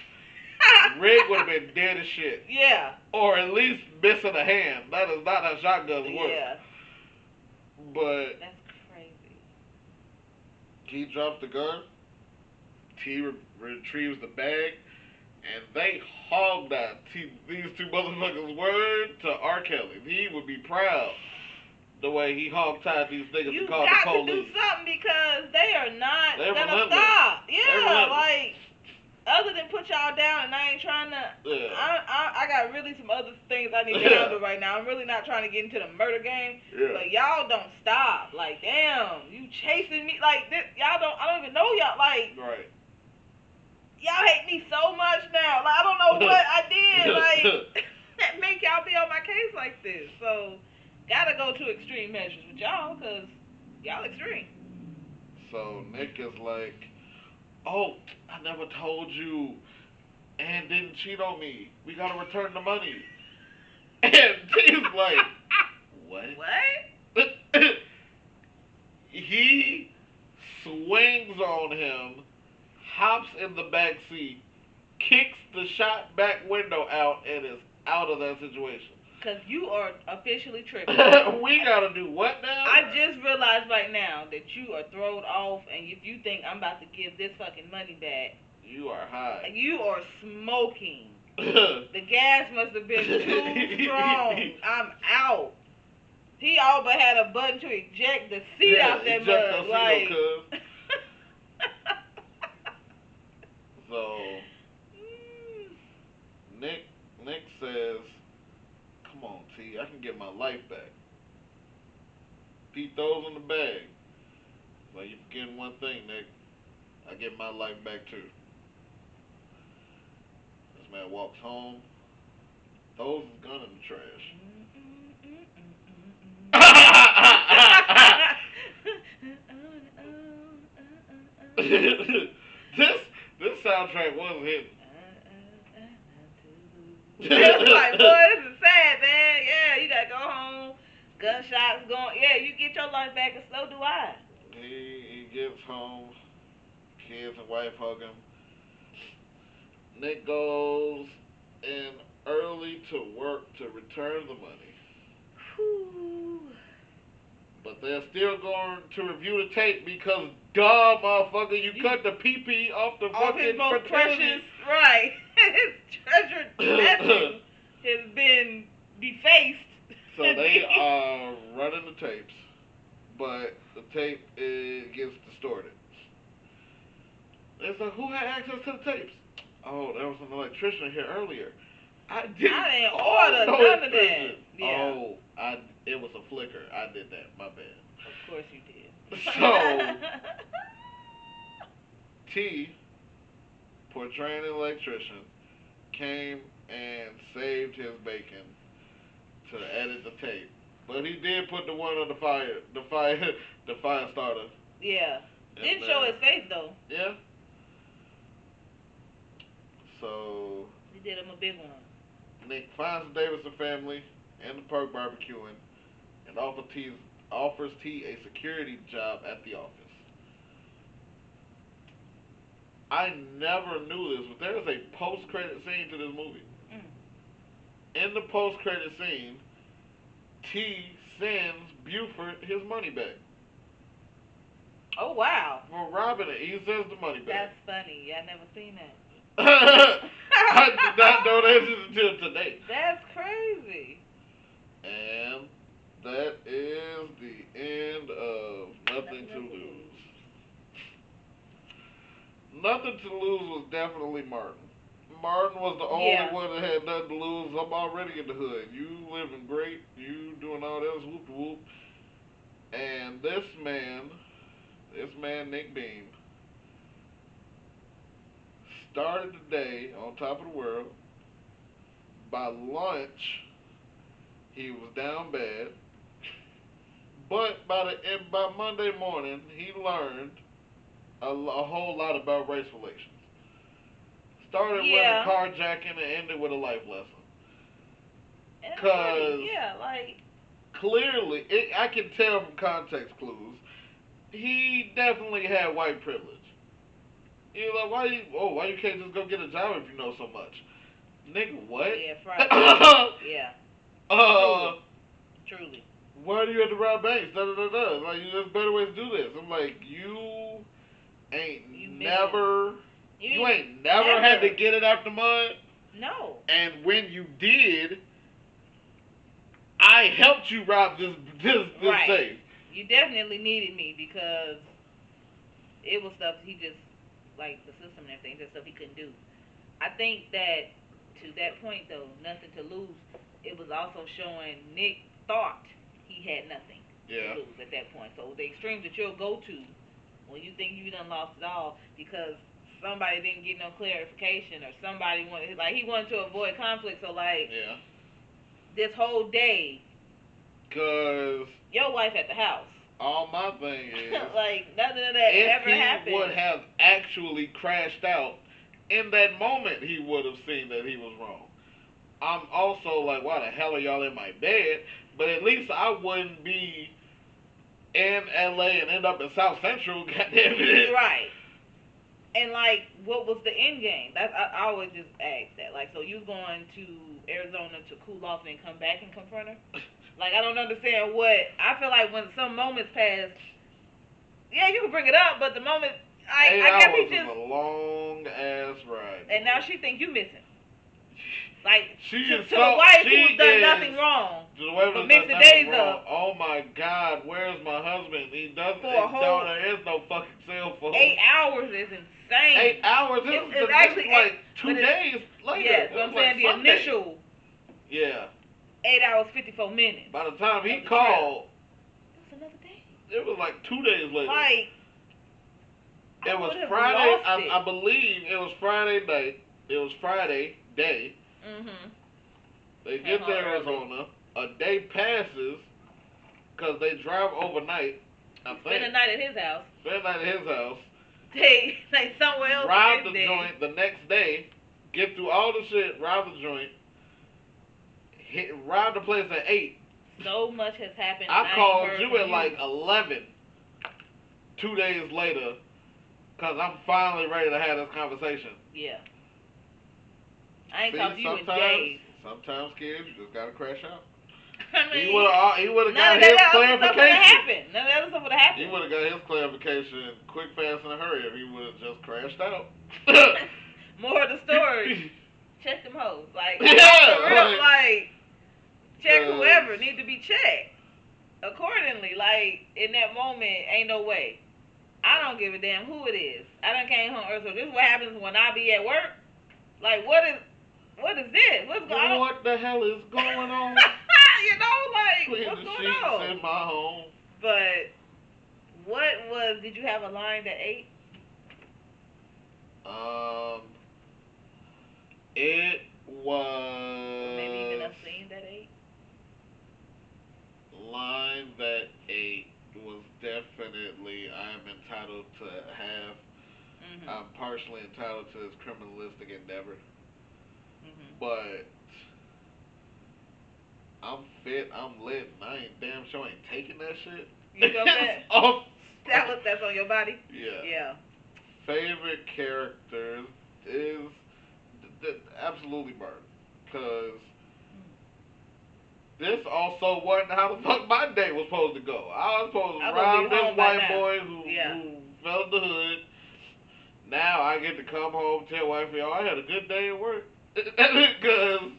S1: Rick would have been dead as shit.
S2: Yeah.
S1: Or at least missing a hand. That is not how shotguns work.
S2: Yeah.
S1: But
S2: that's crazy.
S1: T drops the gun. T retrieves the bag. And they hog that. These two motherfuckers word to R. Kelly. He would be proud the way he hog-tied these niggas and called the police.
S2: You got to do something because they are not
S1: They're
S2: gonna
S1: relentless.
S2: stop. Yeah, like other than put y'all down, and I ain't trying to.
S1: Yeah.
S2: I got really some other things I need to handle right now. I'm really not trying to get into the murder game.
S1: Yeah.
S2: But y'all don't stop. Like, damn, you chasing me like this? Y'all don't. I don't even know y'all. Like,
S1: right.
S2: Y'all hate me so much now. Like, I don't know what I did. Like, that make y'all be on my case like this. So, gotta go to extreme measures with y'all, cause y'all extreme.
S1: So Nick is like, oh, I never told you, and didn't cheat on me. We gotta return the money. And he's like, what?
S2: What?
S1: He swings on him, hops in the back seat, kicks the shot back window out, and is out of that situation.
S2: Because you are officially tripping.
S1: We gotta do what now?
S2: I just realized right now that you are thrown off, and if you think I'm about to give this fucking money back,
S1: you are high.
S2: You are smoking. The gas must have been too strong. I'm out. He all but had a button to eject the seat out that mug. Like,
S1: so Nick says, come on, T, I can get my life back. He throws in the bag. Well, you're forgetting one thing, Nick. I get my life back too. This man walks home, throws his gun in the trash. This soundtrack was hitting.
S2: It was like, boy, this is sad, man. Yeah, you gotta go home. Gunshots going. Yeah, you get your life back, and so do I.
S1: He gets home. Kids and wife hug him. Nick goes in early to work to return the money.
S2: Whew.
S1: But they're still going to review the tape because, duh, motherfucker, you cut the pee-pee off the
S2: off his
S1: fucking
S2: most
S1: fertility.
S2: precious, right? His treasured nephew has been defaced.
S1: So they are running the tapes, but the tape gets distorted. It's like, who had access to the tapes? Oh, there was an electrician here earlier. I didn't
S2: order
S1: no
S2: none of that. Yeah.
S1: Oh, it was a flicker. I did that. My bad.
S2: Of course you did.
S1: So, T, portraying an electrician, came and saved his bacon to edit the tape. But he did put the one on the fire starter.
S2: Yeah. Didn't show his face though.
S1: Yeah. So
S2: he did him a big one.
S1: Nick finds the Davidson family and the park barbecuing and offers T a security job at the office. I never knew this, but there is a post-credit scene to this movie. In the post-credit scene, T sends Buford his money back.
S2: Oh, wow.
S1: For robbing it, he sends the money back.
S2: That's funny. I never seen that.
S1: I did not know that until today.
S2: That's crazy.
S1: And that is the end of Nothing to Lose. Nothing to Lose was definitely Martin. Martin was the only one that had nothing to lose. I'm already in the hood. You living great. You doing all this, whoop whoop. And this man, Nick Beam, started the day on top of the world. By lunch, he was down bad. But by Monday morning, he learned a whole lot about race relations. Started with a carjacking and ended with a life lesson. Because clearly, I can tell from context clues, he definitely had white privilege. You're like, why you can't just go get a job if you know so much? Nigga, what?
S2: Yeah, Friday. Yeah. Truly.
S1: Why do you have to rob banks? Da da da da. Like, there's better ways to do this. I'm like, you ain't never had to get it out the mud.
S2: No.
S1: And when you did, I helped you rob this
S2: right.
S1: safe.
S2: You definitely needed me because it was stuff he just, like the system and everything, just stuff he couldn't do. I think that to that point though, Nothing to Lose, it was also showing Nick thought he had nothing to lose at that point. So the extremes that you'll go to when you think you done lost it all because somebody didn't get no clarification or somebody he wanted to avoid conflict. So this whole day,
S1: cause
S2: your wife at the house.
S1: All my thing is
S2: nothing of that ever happened. If he
S1: would have actually crashed out in that moment, he would have seen that he was wrong. I'm also like, why the hell are y'all in my bed? But at least I wouldn't be in LA and end up in South Central, goddamn it.
S2: Right. And what was the end game? I always just ask that. So you going to Arizona to cool off and then come back and confront her? I don't understand what I feel like when some moments pass. Yeah, you can bring it up, but the moment I guess he just
S1: a long ass ride.
S2: And now she think you missing.
S1: She
S2: to the wife who's done nothing wrong.
S1: To the wife
S2: but mix the days up.
S1: Oh my God, where's my husband? He doesn't. There is no fucking cell phone.
S2: 8 hours is insane.
S1: 8 hours. It's actually 2 days later.
S2: Yes, but I'm saying the initial.
S1: Yeah.
S2: 8 hours 54 minutes.
S1: By the time he called,
S2: it was another day.
S1: It was 2 days later. It was
S2: Friday.
S1: I believe it was Friday night. It was Friday day.
S2: Mhm.
S1: They get to Arizona. A day passes because they drive overnight.
S2: Spend the night at his house. They somewhere else.
S1: Rob the joint the next day. Get through all the shit. Rob the joint. Rob the place at 8.
S2: So much has happened.
S1: I called you at 11. 2 days later, because I'm finally ready to have this conversation.
S2: Yeah. I ain't talked to you in days.
S1: Sometimes, kids, you just gotta crash out.
S2: I mean,
S1: he would have got
S2: none of
S1: his
S2: that other stuff would have
S1: clarification.
S2: happened. None of that other stuff would have
S1: He
S2: happened.
S1: would have got his clarification quick, fast, in a hurry if he would have just crashed out.
S2: More of the story. Check them hoes. Like,
S1: Yeah,
S2: for real, like, check
S1: 'cause-
S2: whoever need to be checked accordingly. Like, in that moment, ain't no way. I don't give a damn who it is. I done came home early, so this is what happens when I be at work. Like, what is this? What's going on?
S1: What the hell is going on?
S2: You know, like,
S1: Clean
S2: what's
S1: the
S2: going
S1: sheets
S2: on?
S1: in my home.
S2: But did you have a line that ate?
S1: It was
S2: Maybe even a scene that ate?
S1: line that ate was definitely I am entitled to have.
S2: Mm-hmm.
S1: I'm partially entitled to this criminalistic endeavor.
S2: Mm-hmm.
S1: But I'm fit, I'm lit, and I ain't damn sure ain't taking that shit.
S2: You felt that?
S1: Off.
S2: That's on your body?
S1: Yeah.
S2: Yeah.
S1: Favorite characters is absolutely Martin. Because this also wasn't how the fuck my day was supposed to go. I was supposed to rob this white boy who fell in the hood. Now I get to come home, tell wifey, oh, I had a good day at work. Because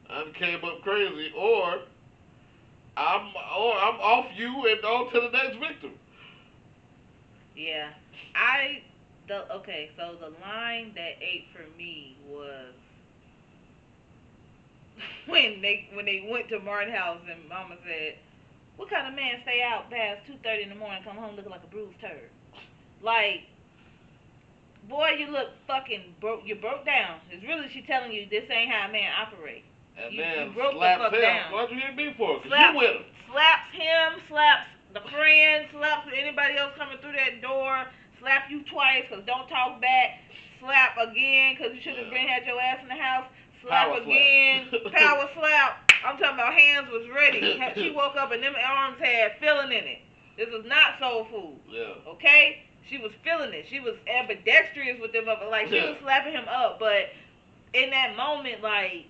S1: I came up crazy, or I'm off you and on to the next victim.
S2: Yeah. So the line that ate for me was when they went to Martin's house and Mama said, "What kind of man stay out past 2:30 in the morning, come home looking like a bruised turd?" Like, boy, you look fucking broke. You broke down. It's really she telling you this ain't how a man operates.
S1: And
S2: you
S1: then
S2: broke
S1: slaps
S2: the fuck
S1: him.
S2: down.
S1: Why'd you hit me for? Because you with him.
S2: Slaps him, slaps the friend, slaps anybody else coming through that door, slap you twice because don't talk back, slap again because you should have been had your ass in the house, slap
S1: Power
S2: again,
S1: slap.
S2: power slap. I'm talking about hands was ready. She woke up and them arms had filling in it. This was not soul food.
S1: Yeah.
S2: Okay? She was feeling it. She was ambidextrous with them up. Like, she was slapping him up, but in that moment, like,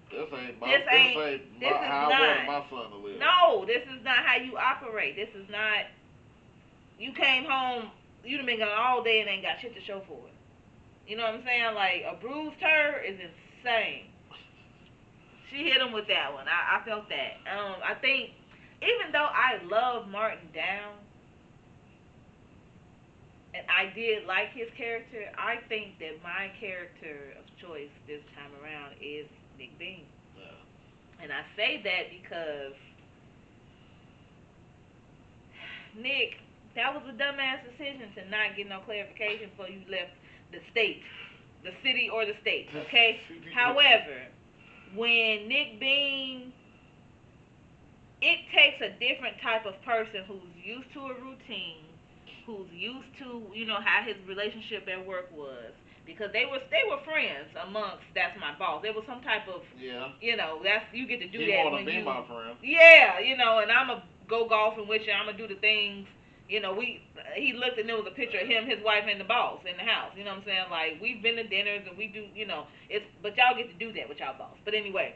S1: This ain't how I want my son to live.
S2: No, this is not how you operate. This is not. You came home, you done been gone all day and ain't got shit to show for it. You know what I'm saying? Like, a bruised turd is insane. She hit him with that one. I felt that. I think, even though I love Martin down, and I did like his character, I think that my character of choice this time around is Nick Bean.
S1: Yeah.
S2: And I say that because Nick, that was a dumbass decision to not get no clarification before you left the state, the city or the state, okay? However, when Nick Bean, it takes a different type of person who's used to a routine, who's used to, how his relationship at work was. Because they were friends amongst that's my boss. There was some type of that's you get to do that when
S1: be my friend.
S2: Yeah, and I'ma go golfing with you, I'ma do the things, he looked and there was a picture of him, his wife and the boss in the house. You know what I'm saying? Like, we've been to dinners and we do, but y'all get to do that with y'all boss. But anyway,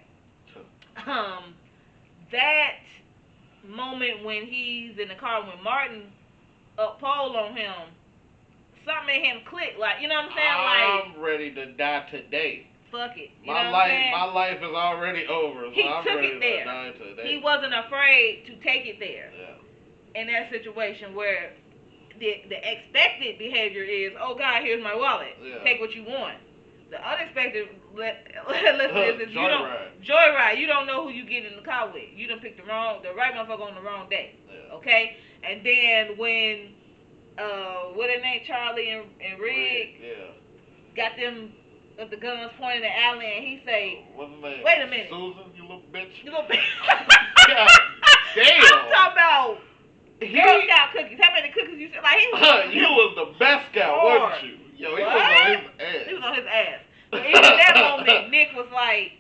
S2: that moment when he's in the car when Martin up pole on him, something in him clicked, like, you know what I'm saying?
S1: I'm ready to die today.
S2: Fuck it.
S1: My life is already over, so I'm ready to die today.
S2: He wasn't afraid to take it there.
S1: Yeah.
S2: In that situation where the expected behavior is, oh God, here's my wallet. Yeah. Take what you want. The unexpected is joyride. You don't know who you get in the car with. You done picked the right motherfucker on the wrong day. Yeah. Okay? And then when what their name, Charlie and Rig, got them with the guns pointing at Allen, and he say, wait a minute,
S1: Susan, you little bitch.
S2: God damn. I'm talking about Girl Scout cookies. How many cookies you said? Like, he was
S1: you was the best scout, wasn't you? Yo, he was on his ass.
S2: He was on his ass. But even in that moment, Nick was like,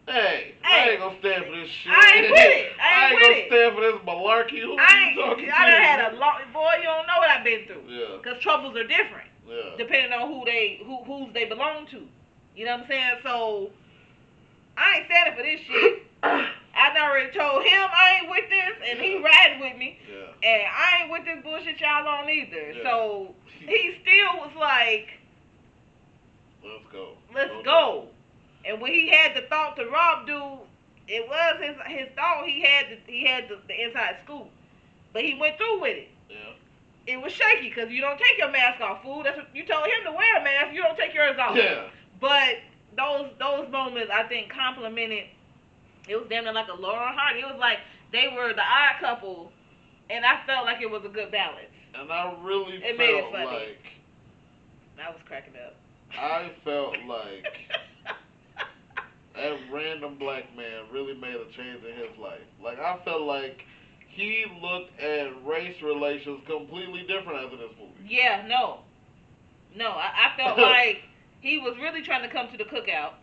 S1: Hey, I ain't gonna stand for this shit.
S2: I ain't with it.
S1: I ain't gonna stand for this malarkey. Who you talking to?
S2: I done had a long, boy, you don't know what I've been through.
S1: Yeah.
S2: Because troubles are different.
S1: Yeah.
S2: Depending on whose they belong to. You know what I'm saying? So, I ain't standing for this shit. I done already told him I ain't with this, and he riding with me, and I ain't with this bullshit y'all on either. So he still was like, let's go. And when he had the thought to rob dude, it was his thought. He had the inside scoop, but he went through with it.
S1: Yeah.
S2: It was shaky because you don't take your mask off, fool. That's what you told him to wear a mask. You don't take yours off.
S1: Yeah.
S2: But those moments, I think, complimented. It was damn near like a Laurel and Hardy. It was like they were the odd couple, and I felt like it was a good balance.
S1: And I really
S2: made it funny.
S1: Like
S2: I was cracking up.
S1: I felt like that random black man really made a change in his life. Like I felt like he looked at race relations completely different after this movie.
S2: Yeah, no, I felt like he was really trying to come to the cookout.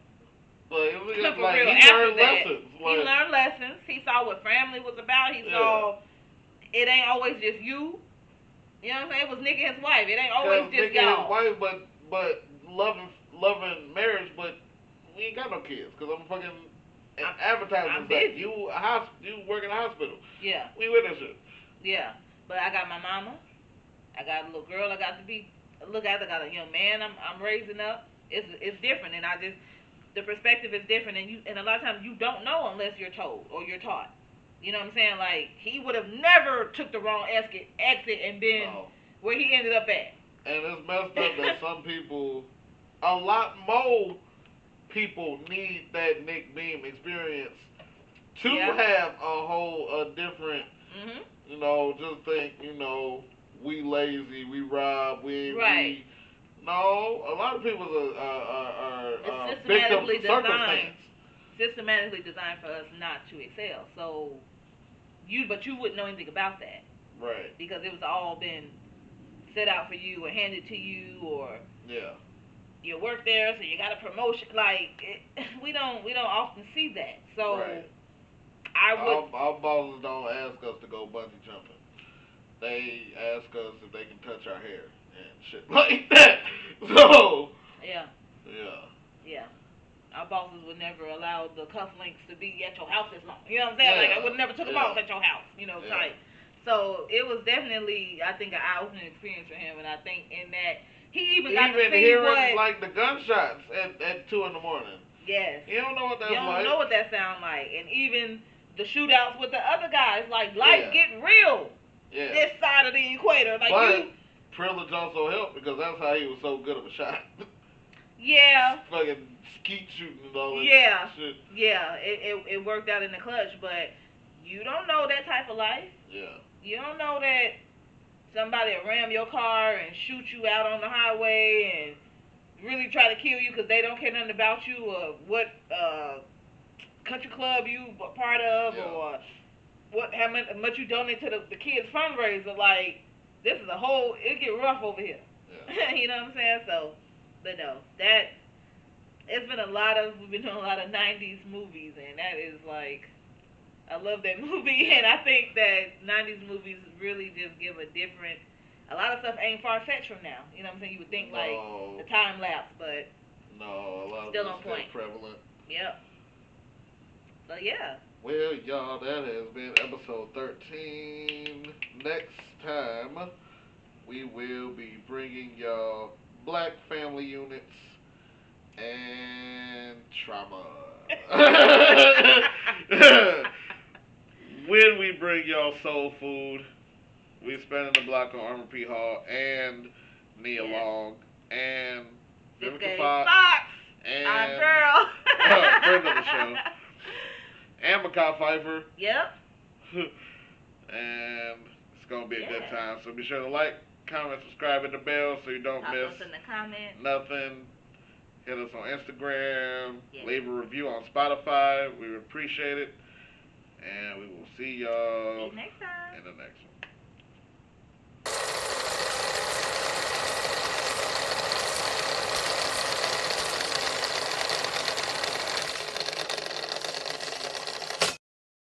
S1: But it was just like he learned lessons.
S2: He learned lessons. He saw what family was about. He saw it ain't always just you. You know what I'm saying? It was Nick and his wife. It ain't always just
S1: Nick
S2: y'all.
S1: And his wife, but loving marriage, but we ain't got no kids because I'm fucking advertising.
S2: I'm busy.
S1: You work in a hospital.
S2: Yeah.
S1: We with that shit.
S2: Yeah, but I got my mama. I got a little girl. I got to be look after. I got a young man. I'm raising up. It's different, and the perspective is different, and a lot of times you don't know unless you're told or you're taught. You know what I'm saying? Like he would have never took the wrong exit and been where he ended up at.
S1: And it's messed up that some people, a lot more people need that Nick Beam experience to have a different, you know, just think, you know, we lazy, we rob, we. No, a lot of people are victims of circumstance.
S2: Systematically designed for us not to excel. So, but you wouldn't know anything about that.
S1: Right.
S2: Because it was all been set out for you or handed to you or you work there, so you got a promotion. Like we don't often see that. So
S1: our bosses don't ask us to go bungee jumping. They ask us if they can touch our hair and shit like that. So yeah. Our bosses would never allow the cufflinks to be at your house as long. You know what I'm saying? Like I would never took them off at your house. You know, type. So it was definitely, I think, an eye-opening experience for him, and I think in that he even got to see hearing like the gunshots at 2 a.m.
S2: Yes.
S1: You don't know what that's like.
S2: You don't know what that sound like, and even the shootouts with the other guys, like life get real. Yeah. This side of the equator, like
S1: but privilege also helped because that's how he was so good of a shot.
S2: Yeah.
S1: Fucking skeet shooting and all that shit.
S2: Yeah. It worked out in the clutch, but you don't know that type of life.
S1: Yeah.
S2: You don't know that somebody will ram your car and shoot you out on the highway and really try to kill you because they don't care nothing about you or what country club you part of or how much you donate to the kids fundraiser. Like this is it get rough over here. Yeah. You know what I'm saying? So, but no, we've been doing a lot of 90s movies, and that is like. I love that movie, and I think that 90s movies really just give a lot of stuff ain't far-fetched from now. You know what I'm saying? You would think like the time lapse, but
S1: no, a lot
S2: still
S1: of
S2: on point.
S1: Still prevalent.
S2: Yep. So yeah.
S1: Well, y'all, that has been episode 13. Next time, we will be bringing y'all Black family units and trauma. When we bring y'all soul food, we spinning the block on Armor P. Hall and Nia Long and Vivica Fox and
S2: our girl,
S1: friend of the show, and Makai Pfeiffer.
S2: Yep.
S1: And it's gonna be a good time. So be sure to like, comment, subscribe, hit the bell so you don't miss
S2: us in the comments.
S1: Nothing. Hit us on Instagram. Leave a review on Spotify. We would appreciate it. And we will see y'all
S2: next time.
S1: in the next one.